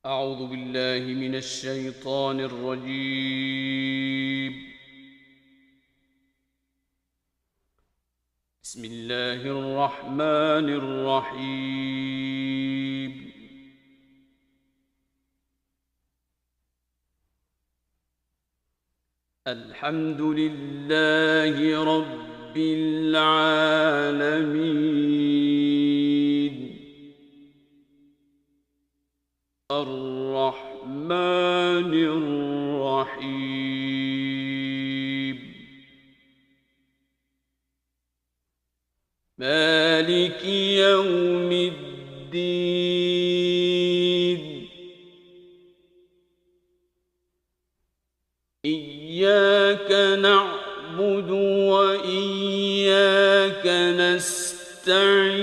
أعوذ بالله من الشيطان الرجيم. بسم الله الرحمن الرحيم. الحمد لله رب العالمين الرحمن الرحيم مالك يوم الدين إياك نعبد وإياك نستعين